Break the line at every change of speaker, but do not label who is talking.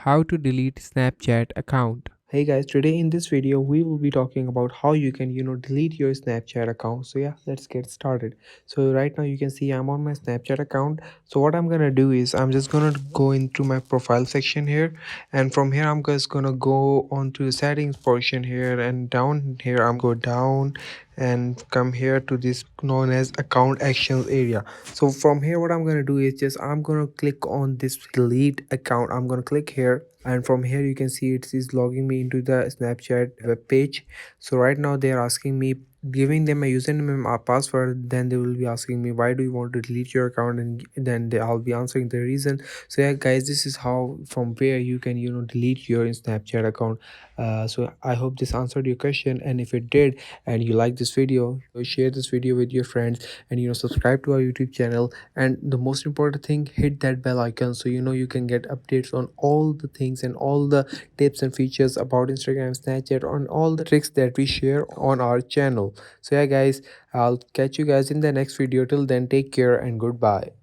How to delete Snapchat account. Hey guys, today in this video we will be talking about how you can delete your Snapchat account. So yeah, let's get started. So right now you can see I'm on my Snapchat account. So what I'm gonna do is I'm just gonna go into my profile section here, and from here I'm just gonna go on to the settings portion here, and down here I'm go down and come here to this known as account actions area. So from here what I'm gonna do is just I'm gonna click on this delete account. I'm gonna click here, and from here you can see it is logging me into the Snapchat web page. So right now they are asking me, giving them a username and a password. Then they will be asking me why do you want to delete your account, and then I'll be answering the reason. So yeah guys, this is how from where you can delete your Snapchat account. So I hope this answered your question, and if it did and you like this video, share this video with your friends, and subscribe to our YouTube channel. And the most important thing, hit that bell icon so you can get updates on all the things and all the tips and features about Instagram, Snapchat, on all the tricks that we share on our channel. So yeah guys, I'll catch you guys in the next video. Till then, take care and goodbye.